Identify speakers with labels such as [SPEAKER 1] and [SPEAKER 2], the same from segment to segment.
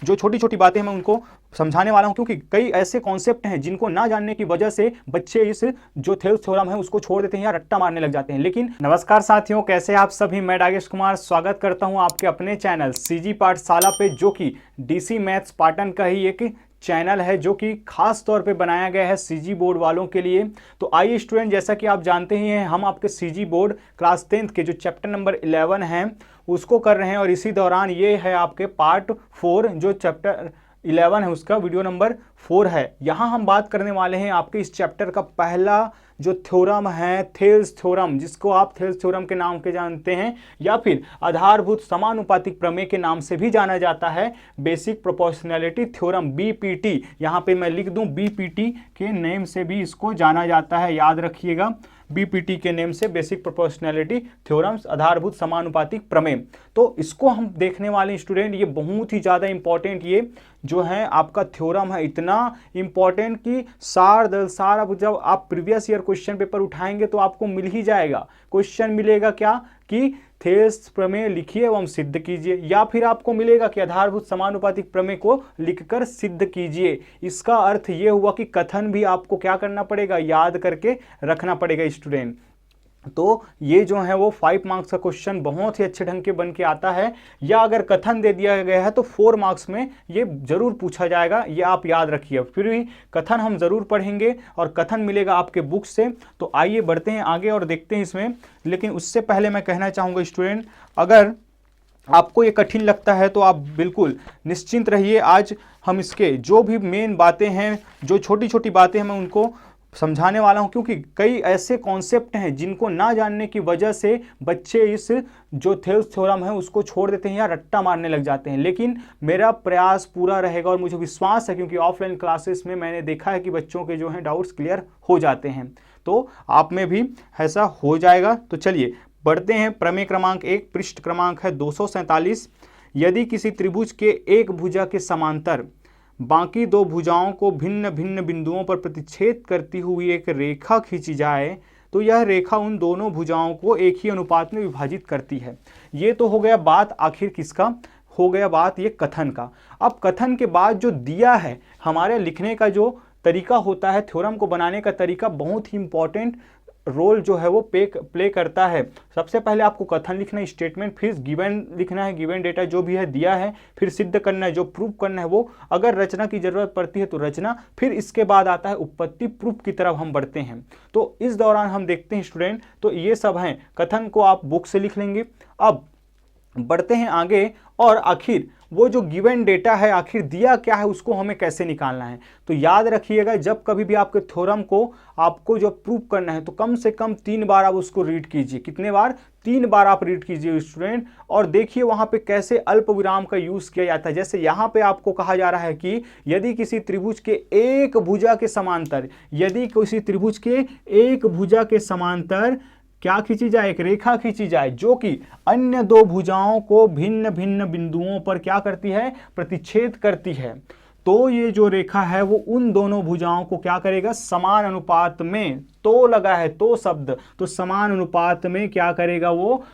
[SPEAKER 1] जो छोटी छोटी बातें मैं उनको समझाने वाला हूं, क्योंकि कई ऐसे कॉन्सेप्ट हैं जिनको ना जानने की वजह से बच्चे इस जो थेल्स थ्योरम है उसको छोड़ देते हैं या रट्टा मारने लग जाते हैं। लेकिन नमस्कार साथियों, कैसे आप सभी। मैं डागेश कुमार स्वागत करता हूं आपके अपने चैनल सीजी पाठशाला पे, जो कि डीसी मैथ्स पाटन का ही एक चैनल है, जो कि खास तौर पे बनाया गया है सीजी बोर्ड वालों के लिए। तो आइए स्टूडेंट, जैसा कि आप जानते ही हैं, हम आपके सीजी बोर्ड क्लास 10th के जो चैप्टर नंबर 11 हैं उसको कर रहे हैं, और इसी दौरान ये है आपके पार्ट 4, जो चैप्टर 11 है उसका वीडियो नंबर 4 है। यहाँ हम बात करने वाले हैं आपके इस चैप्टर का पहला जो थ्योरम है, थेल्स थ्योरम, जिसको आप थेल्स थ्योरम के नाम के जानते हैं या फिर आधारभूत समानुपातिक प्रमेय के नाम से भी जाना जाता है, बेसिक प्रोपोर्शनैलिटी थ्योरम, बीपीटी। यहाँ पे मैं लिख दूं बीपीटी के नेम से भी इसको जाना जाता है, याद रखिएगा, बीपीटी के नेम से, बेसिक प्रोपोर्शनैलिटी थ्योरम्स, आधारभूत समानुपातिक प्रमेय। तो इसको हम देखने वाले स्टूडेंट, ये बहुत ही ज़्यादा इंपॉर्टेंट ये जो है आपका थ्योरम है, इतना इंपॉर्टेंट कि सार दल सार, अब जब आप प्रीवियस ईयर क्वेश्चन पेपर उठाएंगे तो आपको मिल ही जाएगा। क्वेश्चन मिलेगा क्या कि थेल्स प्रमेय लिखिए एवं सिद्ध कीजिए, या फिर आपको मिलेगा कि आधारभूत समानुपातिक प्रमेय को लिखकर सिद्ध कीजिए। इसका अर्थ ये हुआ कि कथन भी आपको क्या करना पड़ेगा, याद करके रखना पड़ेगा स्टूडेंट। तो ये जो है वो 5 मार्क्स का क्वेश्चन बहुत ही अच्छे ढंग के बन के आता है, या अगर कथन दे दिया गया है तो 4 मार्क्स में ये जरूर पूछा जाएगा, ये आप याद रखिए। फिर भी कथन हम जरूर पढ़ेंगे और कथन मिलेगा आपके बुक से। तो आइए बढ़ते हैं आगे और देखते हैं इसमें। लेकिन उससे पहले मैं कहना चाहूँगा स्टूडेंट, अगर आपको ये कठिन लगता है तो आप बिल्कुल निश्चिंत रहिए। आज हम इसके जो भी मेन बातें हैं, जो छोटी छोटी बातें हैं, मैं उनको समझाने वाला हूं, क्योंकि कई ऐसे कॉन्सेप्ट हैं जिनको ना जानने की वजह से बच्चे इस जो थेल्स थ्योरम है उसको छोड़ देते हैं या रट्टा मारने लग जाते हैं। लेकिन मेरा प्रयास पूरा रहेगा और मुझे विश्वास है, क्योंकि ऑफलाइन क्लासेस में मैंने देखा है कि बच्चों के जो हैं डाउट्स क्लियर हो जाते हैं, तो आप में भी ऐसा हो जाएगा। तो चलिए बढ़ते हैं। प्रमेय क्रमांक 1, पृष्ठ क्रमांक है 247। यदि किसी त्रिभुज के एक भुजा के समांतर बाकी दो भुजाओं को भिन्न भिन्न बिंदुओं पर प्रतिच्छेद करती हुई एक रेखा खींची जाए तो यह रेखा उन दोनों भुजाओं को एक ही अनुपात में विभाजित करती है। ये तो हो गया बात, आखिर किसका हो गया बात, ये कथन का। अब कथन के बाद जो दिया है, हमारे लिखने का जो तरीका होता है, थ्योरम को बनाने का तरीका बहुत ही इंपॉर्टेंट रोल जो है वो प्ले करता है। सबसे पहले आपको कथन लिखना है, स्टेटमेंट, फिर गिवन लिखना है, गिवन डेटा जो भी है दिया है, फिर सिद्ध करना है, जो प्रूफ करना है वो, अगर रचना की जरूरत पड़ती है तो रचना, फिर इसके बाद आता है उत्पत्ति, प्रूफ की तरफ हम बढ़ते हैं। तो इस दौरान हम देखते हैं स्टूडेंट, तो ये सब हैं, कथन को आप बुक से लिख लेंगे। अब बढ़ते हैं आगे, और आखिर वो जो गिवन डेटा है, आखिर दिया क्या है, उसको हमें कैसे निकालना है। तो याद रखिएगा, जब कभी भी आपके थ्योरम को आपको जो प्रूफ करना है तो कम से कम 3 बार आप उसको रीड कीजिए। कितने बार? 3 बार आप रीड कीजिए स्टूडेंट, और देखिए वहां पे कैसे अल्प विराम का यूज किया जाता है। जैसे यहाँ पे आपको कहा जा रहा है कि यदि किसी त्रिभुज के एक भुजा के समांतर, यदि किसी त्रिभुज के एक भुजा के समांतर क्या खींची जाए, एक रेखा खींची जाए जो कि अन्य दो भुजाओं को भिन्न भिन्न बिंदुओं पर क्या करती है, प्रतिच्छेद करती है, तो ये जो रेखा है वो उन दोनों भुजाओं को क्या करेगा, समान अनुपात में, तो लगा है तो शब्द, तो समान अनुपात में क्या करेगा, वो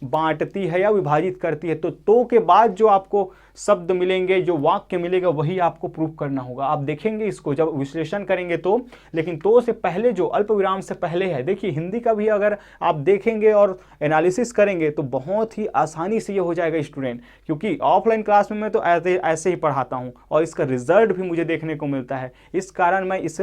[SPEAKER 1] बांटती है या विभाजित करती है। तो के बाद जो आपको शब्द मिलेंगे, जो वाक्य मिलेगा, वही आपको प्रूफ करना होगा। आप देखेंगे इसको जब विश्लेषण करेंगे तो, लेकिन तो से पहले जो अल्प विराम से पहले है, देखिए हिंदी का भी अगर आप देखेंगे और एनालिसिस करेंगे तो बहुत ही आसानी से ये हो जाएगा स्टूडेंट, क्योंकि ऑफलाइन क्लास में मैं तो ऐसे ही पढ़ाता हूँ और इसका रिजल्ट भी मुझे देखने को मिलता है। इस कारण मैं इस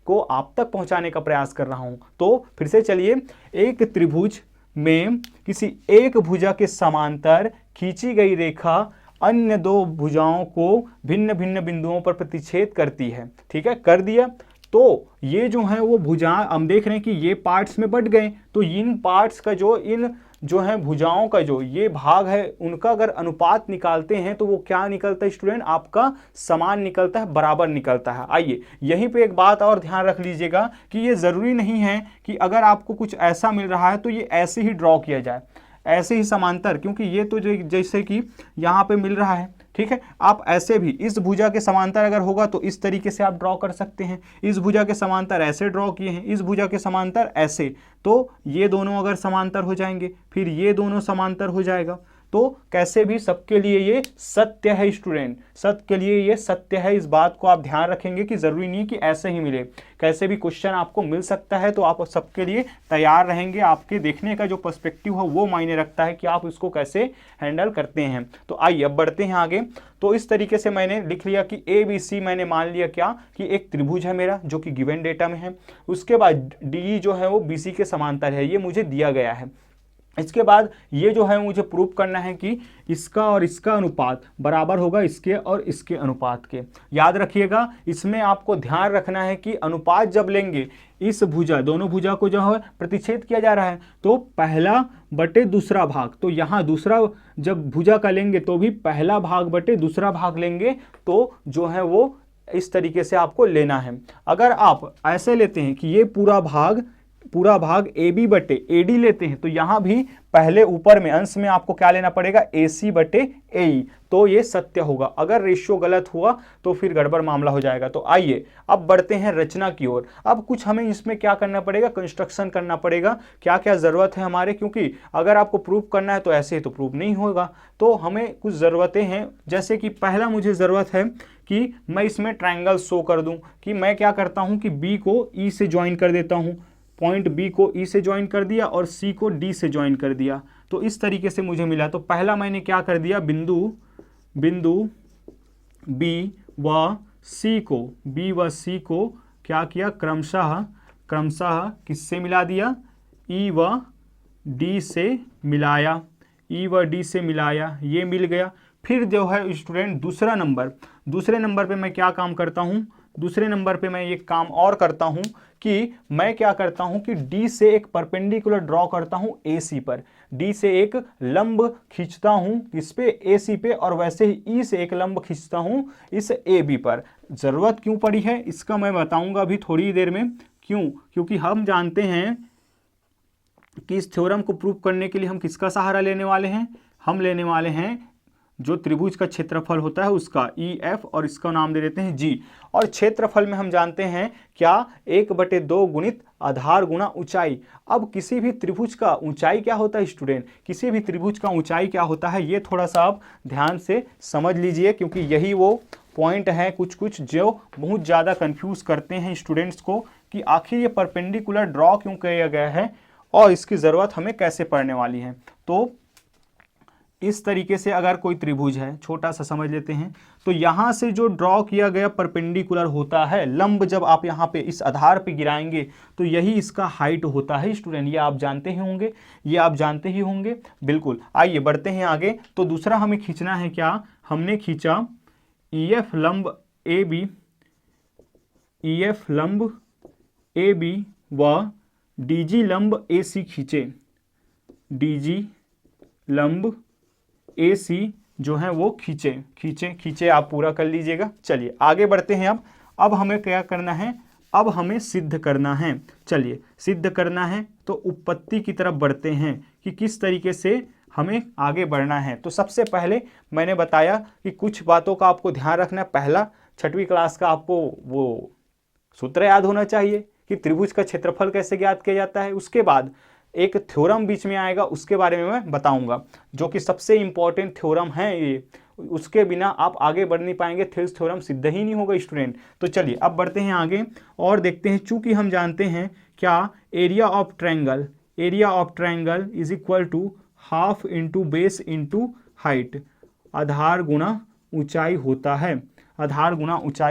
[SPEAKER 1] को आप तक पहुँचाने का प्रयास कर रहा हूँ। तो फिर से चलिए, एक त्रिभुज में किसी एक भुजा के समांतर खींची गई रेखा अन्य दो भुजाओं को भिन्न भिन्न बिंदुओं पर प्रतिच्छेद करती है। ठीक है, कर दिया। तो ये जो है वो भुजा, हम देख रहे हैं कि ये पार्ट्स में बट गए, तो इन पार्ट्स का जो है भुजाओं का जो ये भाग है, उनका अगर अनुपात निकालते हैं तो वो क्या निकलता है स्टूडेंट, आपका समान निकलता है, बराबर निकलता है। आइए यहीं पे एक बात और ध्यान रख लीजिएगा कि ये ज़रूरी नहीं है कि अगर आपको कुछ ऐसा मिल रहा है तो ये ऐसे ही ड्रॉ किया जाए, ऐसे ही समांतर, क्योंकि ये तो जैसे कि यहाँ पे मिल रहा है, ठीक है, आप ऐसे भी इस भुजा के समांतर अगर होगा तो इस तरीके से आप ड्रॉ कर सकते हैं। इस भुजा के समांतर ऐसे ड्रॉ किए हैं, इस भुजा के समांतर ऐसे, तो ये दोनों अगर समांतर हो जाएंगे, फिर ये दोनों समांतर हो जाएगा, तो कैसे भी सबके लिए ये सत्य है स्टूडेंट, सत्य के लिए ये सत्य है। इस बात को आप ध्यान रखेंगे कि जरूरी नहीं कि ऐसे ही मिले, कैसे भी क्वेश्चन आपको मिल सकता है, तो आप सबके लिए तैयार रहेंगे। आपके देखने का जो पर्सपेक्टिव है वो मायने रखता है कि आप इसको कैसे हैंडल करते हैं। तो आइए अब बढ़ते हैं आगे। तो इस तरीके से मैंने लिख लिया कि ए बी सी, मैंने मान लिया क्या कि एक त्रिभुज है मेरा जो कि गिवन डेटा में है। उसके बाद डी जो है वो बी सी के समांतर है, ये मुझे दिया गया है। इसके बाद ये जो है मुझे प्रूव करना है कि इसका और इसका अनुपात बराबर होगा इसके और इसके अनुपात के। याद रखिएगा, इसमें आपको ध्यान रखना है कि अनुपात जब लेंगे, इस भुजा, दोनों भुजा को जो है प्रतिच्छेद किया जा रहा है, तो पहला बटे दूसरा भाग, तो यहाँ दूसरा जब भुजा का लेंगे तो भी पहला भाग बटे दूसरा भाग लेंगे, तो जो है वो इस तरीके से आपको लेना है। अगर आप ऐसे लेते हैं कि ये पूरा भाग ए बी बटे ए डी लेते हैं, तो यहां भी पहले ऊपर में अंश में आपको क्या लेना पड़ेगा, ए सी बटे ए ई, तो ये सत्य होगा। अगर रेशियो गलत हुआ तो फिर गड़बड़ मामला हो जाएगा। तो आइए अब बढ़ते हैं रचना की ओर। अब कुछ हमें इसमें क्या करना पड़ेगा, कंस्ट्रक्शन करना पड़ेगा, क्या क्या जरूरत है हमारे, क्योंकि अगर आपको प्रूव करना है तो ऐसे तो प्रूव नहीं होगा, तो हमें कुछ ज़रूरतें हैं। जैसे कि पहला मुझे ज़रूरत है कि मैं इसमें ट्रायंगल शो कर दूं, कि मैं क्या करता हूं कि बी को ई से ज्वाइन कर देता हूं, पॉइंट बी को ई से ज्वाइन कर दिया और सी को डी से ज्वाइन कर दिया, तो इस तरीके से मुझे मिला। तो पहला मैंने क्या कर दिया, बिंदु बी व सी को क्या किया, क्रमशः किससे मिला दिया, ई व डी से मिलाया, ये मिल गया। फिर जो है स्टूडेंट दूसरे नंबर पे मैं क्या काम करता हूँ, दूसरे नंबर पे मैं ये काम और करता हूँ कि मैं क्या करता हूँ कि डी से एक परपेंडिकुलर ड्रॉ करता हूँ ए सी पर, डी से एक लंब खींचता हूँ इस पे ए सी पे, और वैसे ही ई से एक लंब खींचता हूँ इस ए बी पर। ज़रूरत क्यों पड़ी है इसका मैं बताऊँगा अभी थोड़ी देर में। क्योंकि हम जानते हैं कि इस थ्योरम को प्रूव करने के लिए हम किसका सहारा लेने वाले हैं, हम लेने वाले हैं जो त्रिभुज का क्षेत्रफल होता है उसका, ई एफ, और इसका नाम दे देते हैं जी। और क्षेत्रफल में हम जानते हैं क्या, 1/2 गुणित आधार गुणा ऊंचाई। अब किसी भी त्रिभुज का ऊंचाई क्या होता है स्टूडेंट, किसी भी त्रिभुज का ऊंचाई क्या होता है, ये थोड़ा सा आप ध्यान से समझ लीजिए, क्योंकि यही वो पॉइंट है कुछ जो बहुत ज़्यादा कंफ्यूज करते हैं स्टूडेंट्स को कि आखिर ये परपेंडिकुलर ड्रॉ क्यों किया गया है और इसकी ज़रूरत हमें कैसे पड़ने वाली है। तो इस तरीके से अगर कोई त्रिभुज है, छोटा सा समझ लेते हैं, तो यहां से जो ड्रॉ किया गया परपेंडिकुलर होता है, लंब जब आप यहां पे इस आधार पे गिराएंगे तो यही इसका हाइट होता है स्टूडेंट, ये आप जानते ही होंगे, बिल्कुल। आइए बढ़ते हैं आगे। तो दूसरा हमें खींचना है क्या, हमने खींचा ई एफ लंब ए बी व डीजी लंब ए सी खींचे, डीजी लंब ए सी जो है वो खींचे, आप पूरा कर लीजिएगा। चलिए आगे बढ़ते हैं। अब हमें क्या करना है, अब हमें सिद्ध करना है। चलिए सिद्ध करना है तो उत्पत्ति की तरफ बढ़ते हैं कि किस तरीके से हमें आगे बढ़ना है। तो सबसे पहले मैंने बताया कि कुछ बातों का आपको ध्यान रखना है। पहला, 6वीं क्लास का आपको वो सूत्र याद होना चाहिए कि त्रिभुज का क्षेत्रफल कैसे ज्ञात किया जाता है। उसके बाद एक थ्योरम बीच में आएगा, उसके बारे में मैं बताऊंगा, जो कि सबसे इंपॉर्टेंट थ्योरम है ये, उसके बिना आप आगे बढ़ नहीं पाएंगे, थिल्स थ्योरम सिद्ध ही नहीं होगा स्टूडेंट। तो चलिए अब बढ़ते हैं आगे और देखते हैं। चूंकि हम जानते हैं क्या, area of triangle is equal to half into base into height, आधार गुणा ऊंचाई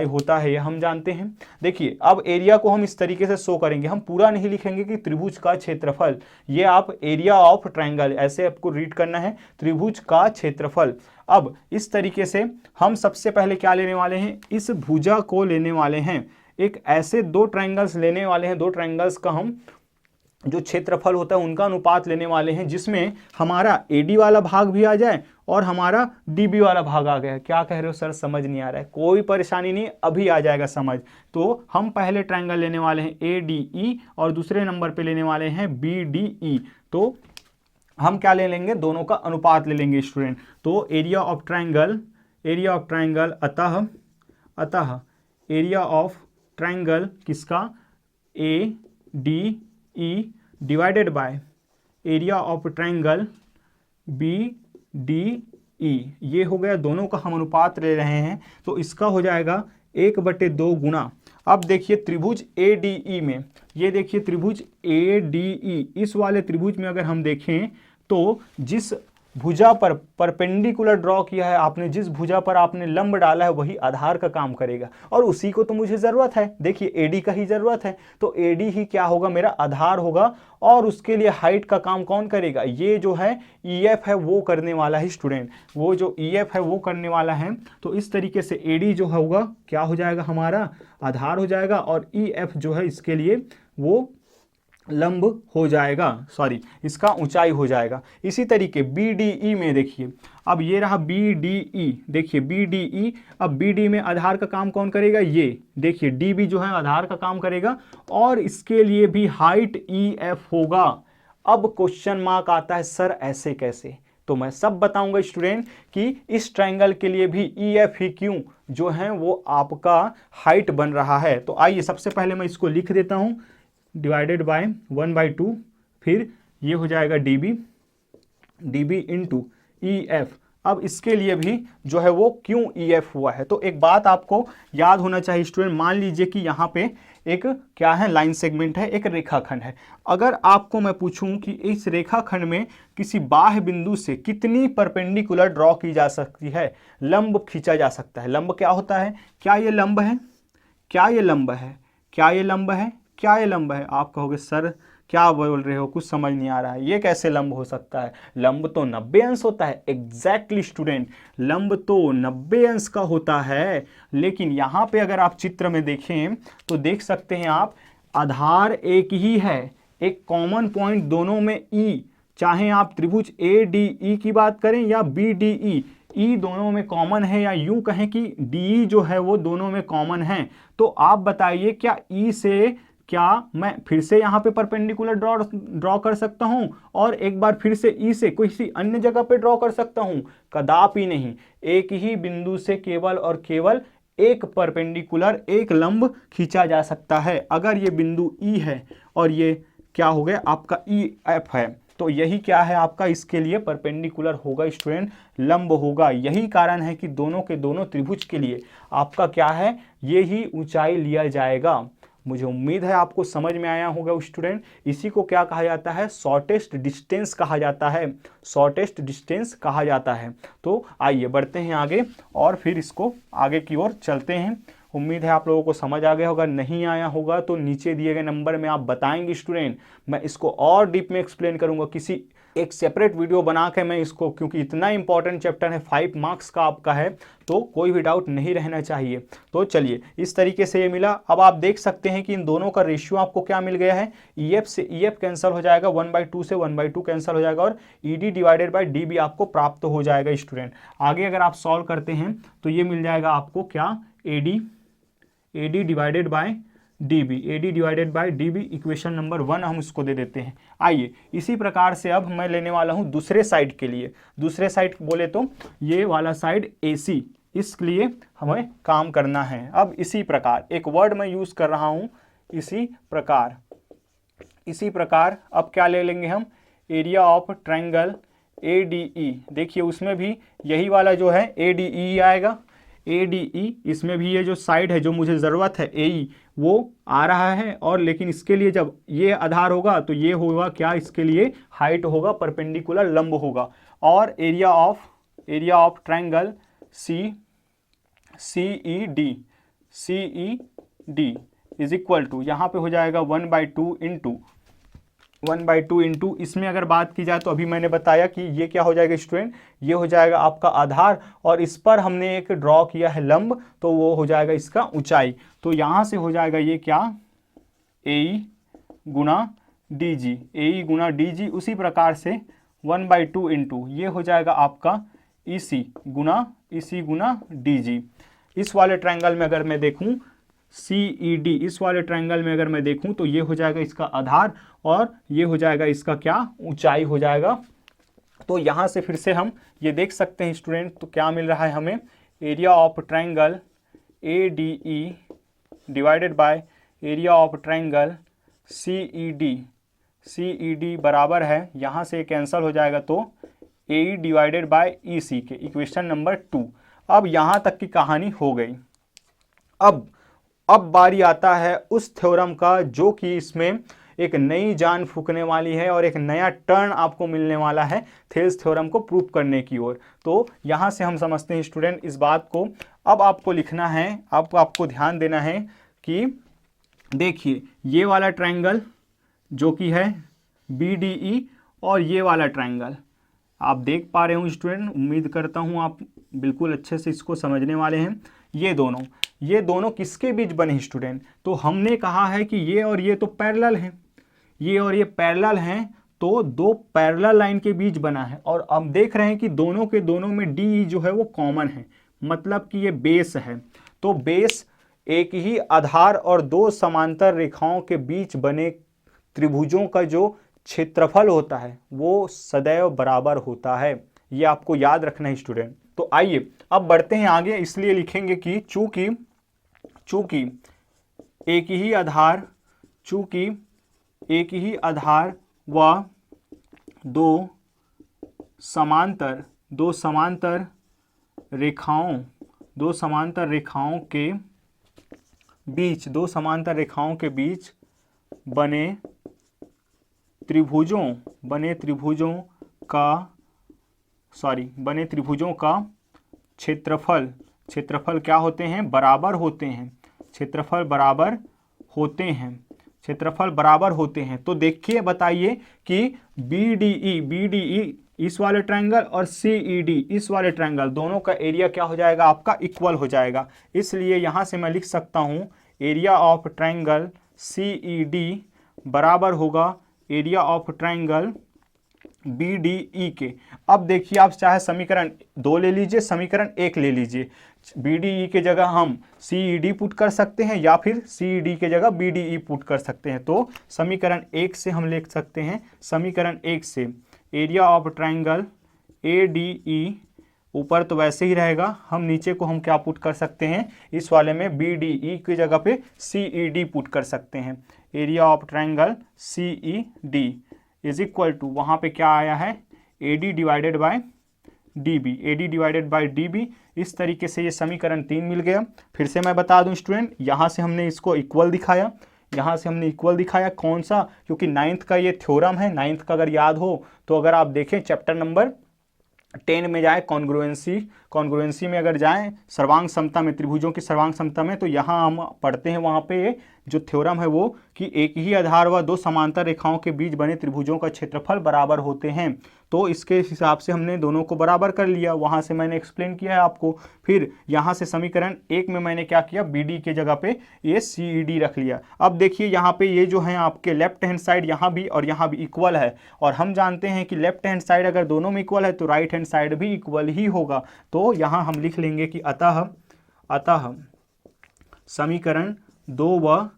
[SPEAKER 1] होता है, ये हम जानते हैं। देखिए अब एरिया को हम इस तरीके से शो करेंगे, हम पूरा नहीं लिखेंगे कि त्रिभुज का क्षेत्रफल, ये आप एरिया ऑफ ट्रायंगल ऐसे आपको रीड करना है, त्रिभुज का क्षेत्रफल। अब इस तरीके से हम सबसे पहले क्या लेने वाले हैं, इस भुजा को लेने वाले हैं, एक ऐसे 2 ट्रायंगल्स लेने वाले हैं, 2 ट्रायंगल्स का हम जो क्षेत्रफल होता है उनका अनुपात लेने वाले हैं, जिसमें हमारा AD वाला भाग भी आ जाए और हमारा DB वाला भाग आ गया। क्या कह रहे हो सर, समझ नहीं आ रहा है, कोई परेशानी नहीं, अभी आ जाएगा समझ। तो हम पहले ट्रायंगल लेने वाले हैं ADE और दूसरे नंबर पे लेने वाले हैं BDE। तो हम क्या ले लेंगे, दोनों का अनुपात ले लेंगे स्टूडेंट। तो एरिया ऑफ ट्रायंगल अतः एरिया ऑफ ट्रायंगल किसका, ADE divided by area of triangle BDE DE, ये हो गया, दोनों का हम अनुपात ले रहे हैं तो इसका हो जाएगा 1/2 गुना। अब देखिए त्रिभुज ADE में, ये देखिए त्रिभुज ADE, इस वाले त्रिभुज में अगर हम देखें तो जिस भुजा पर परपेंडिकुलर ड्रॉ किया है आपने, जिस भुजा पर आपने लंब डाला है वही आधार का काम करेगा, और उसी को तो मुझे जरूरत है। देखिए AD का ही जरूरत है, तो AD ही क्या होगा, मेरा आधार होगा। और उसके लिए हाइट का काम कौन करेगा, ये जो है EF है वो करने वाला है स्टूडेंट, वो जो EF है वो करने वाला है। तो इस तरीके से AD जो होगा क्या हो जाएगा, हमारा आधार हो जाएगा, और EF जो है इसके लिए वो लंब हो जाएगा, सॉरी इसका ऊंचाई हो जाएगा। इसी तरीके BDE में देखिए, अब ये रहा BDE, देखिए BDE, अब BD में आधार का काम कौन करेगा, ये देखिए DB जो है आधार का काम करेगा, और इसके लिए भी हाइट EF होगा। अब क्वेश्चन मार्क आता है, सर ऐसे कैसे, तो मैं सब बताऊंगा स्टूडेंट कि इस ट्रायंगल के लिए भी EF ही क्यों जो है वो आपका हाइट बन रहा है। तो आइए सबसे पहले मैं इसको लिख देता हूं, डिवाइडेड बाय 1/2, फिर ये हो जाएगा DB इंटू EF। अब इसके लिए भी जो है वो क्यों EF हुआ है, तो एक बात आपको याद होना चाहिए स्टूडेंट, मान लीजिए कि यहाँ पे एक क्या है, लाइन सेगमेंट है, एक रेखाखंड है। अगर आपको मैं पूछूं कि इस रेखाखंड में किसी बाह्य बिंदु से कितनी परपेंडिकुलर ड्रॉ की जा सकती है, लंब खींचा जा सकता है। लंब क्या होता है, क्या ये लंब है, क्या ये लंब है, क्या ये लंब है, क्या ये लंब है। आप कहोगे सर क्या बोल रहे हो, कुछ समझ नहीं आ रहा है, ये कैसे लंब हो सकता है, लंब तो 90 अंश होता है। एग्जैक्टली स्टूडेंट, लंब तो 90 अंश का होता है, लेकिन यहाँ पे अगर आप चित्र में देखें तो देख सकते हैं आप, आधार एक ही है, एक कॉमन पॉइंट दोनों में E, चाहे आप त्रिभुज ADE की बात करें या BDE, E दोनों में कॉमन है, या यूं कहें कि DE जो है वो दोनों में कॉमन है। तो आप बताइए क्या E से क्या मैं फिर से यहाँ पे परपेंडिकुलर ड्रॉ कर सकता हूँ और एक बार फिर से E से किसी अन्य जगह पे ड्रॉ कर सकता हूँ? कदापि नहीं। एक ही बिंदु से केवल और केवल एक परपेंडिकुलर, एक लंब खींचा जा सकता है। अगर ये बिंदु E है और ये क्या हो गया आपका EF है, तो यही क्या है आपका, इसके लिए परपेंडिकुलर होगा स्टूडेंट, लंब होगा। यही कारण है कि दोनों के दोनों त्रिभुज के लिए आपका क्या है, ये ही ऊंचाई लिया जाएगा। मुझे उम्मीद है आपको समझ में आया होगा स्टूडेंट। इसी को क्या कहा जाता है, शॉर्टेस्ट डिस्टेंस कहा जाता है, शॉर्टेस्ट डिस्टेंस कहा जाता है। तो आइए बढ़ते हैं आगे और फिर इसको आगे की ओर चलते हैं। उम्मीद है आप लोगों को समझ आ गया होगा, नहीं आया होगा तो नीचे दिए गए नंबर में आप बताएंगे स्टूडेंट, मैं इसको और डीप में एक्सप्लेन करूंगा, किसी एक सेपरेट वीडियो बना के मैं इसको, क्योंकि इतना इंपॉर्टेंट चैप्टर है, 5 मार्क्स का आपका है, तो कोई भी डाउट नहीं रहना चाहिए। तो चलिए इस तरीके से ये मिला। अब आप देख सकते हैं कि इन दोनों का रेशियो आपको क्या मिल गया है, EF से EF कैंसिल हो जाएगा, 1/2 से 1/2 कैंसिल हो जाएगा, और ED डिवाइडेड बाई DB आपको प्राप्त हो जाएगा स्टूडेंट। आगे अगर आप सॉल्व करते हैं तो ये मिल जाएगा आपको क्या, AD divided by DB, AD divided by DB, equation number 1 हम इसको दे देते हैं। आइए इसी प्रकार से अब मैं लेने वाला हूं दूसरे साइड के लिए। दूसरे साइड बोले तो ये वाला साइड AC, इसलिए हमें काम करना है। अब इसी प्रकार एक वर्ड मैं यूज कर रहा हूं, इसी प्रकार अब क्या ले लेंगे हम, एरिया ऑफ ट्रायंगल ADE। देखिए उसमें भी यही वाला जो है ADE आएगा, ADE, इसमें भी ये जो साइड है जो मुझे ज़रूरत है AE वो आ रहा है, और लेकिन इसके लिए जब ये आधार होगा तो ये होगा क्या, इसके लिए हाइट होगा, परपेंडिकुलर लंब होगा। और area of triangle CED is equal to, यहाँ पे हो जाएगा 1/2 इंटू, इसमें अगर बात की जाए तो अभी मैंने बताया कि ये क्या हो जाएगा स्टूडेंट, ये हो जाएगा आपका आधार, और इस पर हमने एक ड्रॉ किया है लंब, तो वो हो जाएगा इसका ऊंचाई। तो यहाँ से हो जाएगा ये क्या, AE गुना DG, उसी प्रकार से 1/2 इंटू ये हो जाएगा आपका EC गुना DG। इस वाले ट्रायंगल में अगर मैं देखूं CED, इस वाले ट्रायंगल में अगर मैं देखूं तो ये हो जाएगा इसका आधार, और ये हो जाएगा इसका क्या, ऊंचाई हो जाएगा। तो यहाँ से फिर से हम ये देख सकते हैं स्टूडेंट, तो क्या मिल रहा है हमें, area of triangle ADE divided by area of triangle CED बराबर है, यहाँ से कैंसिल हो जाएगा तो AE डिवाइडेड बाय EC के, इक्वेशन नंबर 2। अब यहाँ तक की कहानी हो गई। अब बारी आता है उस थ्योरम का जो कि इसमें एक नई जान फूकने वाली है और एक नया टर्न आपको मिलने वाला है थेल्स थ्योरम को प्रूव करने की ओर। तो यहाँ से हम समझते हैं स्टूडेंट इस बात को। अब आपको लिखना है, आपको ध्यान देना है कि देखिए ये वाला ट्रायंगल जो कि है BDE और ये वाला ट्रायंगल आप देख पा रहे हो स्टूडेंट, उम्मीद करता हूँ आप बिल्कुल अच्छे से इसको समझने वाले हैं। ये दोनों किसके बीच बने स्टूडेंट? तो हमने कहा है कि ये और ये तो पैरेलल हैं, ये और ये पैरेलल हैं, तो दो पैरेलल लाइन के बीच बना है। और हम देख रहे हैं कि दोनों के दोनों में DE जो है वो कॉमन है, मतलब कि ये बेस है। तो बेस एक ही आधार और दो समांतर रेखाओं के बीच बने त्रिभुजों का जो क्षेत्रफल होता है वो सदैव बराबर होता है। ये आपको याद रखना है स्टूडेंट। तो आइए अब बढ़ते हैं आगे, इसलिए लिखेंगे कि चूंकि एक ही आधार व दो समांतर रेखाओं के बीच बने त्रिभुजों का क्षेत्रफल क्या होते हैं? बराबर होते हैं। क्षेत्रफल बराबर होते हैं। तो देखिए बताइए कि BDE इस वाले ट्रायंगल और CED इस वाले ट्रायंगल दोनों का एरिया क्या हो जाएगा? आपका इक्वल हो जाएगा। इसलिए यहां से मैं लिख सकता हूं एरिया ऑफ ट्रायंगल CED बराबर होगा एरिया ऑफ ट्रायंगल BDE के। अब देखिए आप चाहे समीकरण 2 ले लीजिए, समीकरण 1 ले लीजिए। BDE के जगह हम CED पुट कर सकते हैं या फिर CED के जगह BDE पुट कर सकते हैं। तो समीकरण 1 से हम लिख सकते हैं, समीकरण 1 से एरिया ऑफ ट्रायंगल ADE, ऊपर तो वैसे ही रहेगा, हम नीचे को हम क्या पुट कर सकते हैं? इस वाले में BDE की जगह पे CED पुट कर सकते हैं। Area of triangle CED is equal to, वहाँ पे क्या आया है? AD divided by DB। इस तरीके से ये समीकरण 3 मिल गया। फिर से मैं बता दूं स्टूडेंट, यहाँ से हमने इसको इक्वल दिखाया, कौन सा? क्योंकि 9th का ये थ्योरम है। 9th का अगर याद हो तो अगर आप देखें चैप्टर नंबर 10 में जाए, कॉन्ग्रुएंसी में अगर जाएं, सर्वांग समता में, त्रिभुजों की सर्वांग समता में, तो यहाँ हम पढ़ते हैं वहाँ पे जो थ्योरम है वो कि एक ही आधार व दो समांतर रेखाओं के बीच बने त्रिभुजों का क्षेत्रफल बराबर होते हैं। तो इसके हिसाब से हमने दोनों को बराबर कर लिया, वहाँ से मैंने एक्सप्लेन किया है आपको। फिर यहाँ से समीकरण 1 में मैंने क्या किया? BD के जगह पे ये CED रख लिया। अब देखिए यहाँ पे ये जो है आपके लेफ्ट हैंड साइड यहाँ भी और यहाँ भी इक्वल है, और हम जानते हैं कि लेफ्ट हैंड साइड अगर दोनों में इक्वल है तो राइट हैंड साइड भी इक्वल ही होगा। तो यहाँ हम लिख लेंगे कि अतः समीकरण 2 व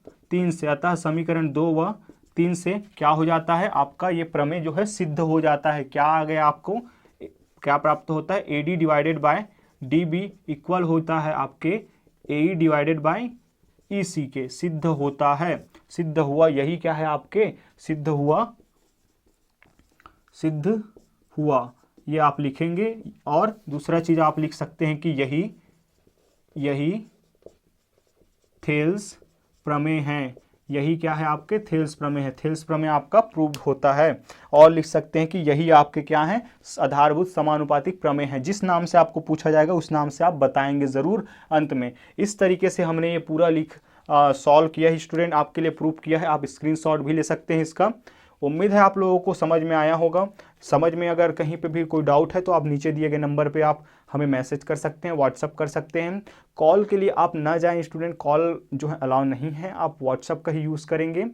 [SPEAKER 1] 3 से क्या हो जाता है? आपका ये प्रमेय जो है सिद्ध हो जाता है। क्या आ गया? आपको क्या प्राप्त होता है? AD divided by DB equal होता है आपके AE डिवाइडेड बाय EC के। सिद्ध होता है, सिद्ध हुआ, यही क्या है आपके? सिद्ध हुआ ये आप लिखेंगे। और दूसरा चीज आप लिख सकते हैं कि यही थेल्स प्रमेय है। यही क्या है? आपके थेल्स प्रमेय है। थेल्स प्रमेय आपका प्रूव्ड होता है। और लिख सकते हैं कि यही आपके क्या है? आधारभूत समानुपातिक प्रमेय है। जिस नाम से आपको पूछा जाएगा उस नाम से आप बताएंगे जरूर अंत में। इस तरीके से हमने ये पूरा सॉल्व किया है स्टूडेंट, आपके लिए प्रूव किया है। आप स्क्रीनशॉट भी ले सकते हैं इसका। उम्मीद है आप लोगों को समझ में आया होगा। समझ में अगर कहीं पे भी कोई डाउट है तो आप नीचे दिए गए नंबर पे आप हमें मैसेज कर सकते हैं, व्हाट्सअप कर सकते हैं। कॉल के लिए आप ना जाएं स्टूडेंट, कॉल जो है अलाउ नहीं है, आप व्हाट्सअप का ही यूज़ करेंगे।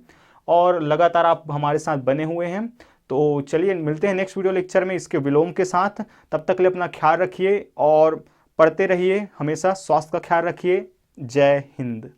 [SPEAKER 1] और लगातार आप हमारे साथ बने हुए हैं। तो चलिए मिलते हैं नेक्स्ट वीडियो लेक्चर में इसके विलोम के साथ। तब तक के लिए अपना ख्याल रखिए और पढ़ते रहिए, हमेशा स्वास्थ्य का ख्याल रखिए। जय हिंद।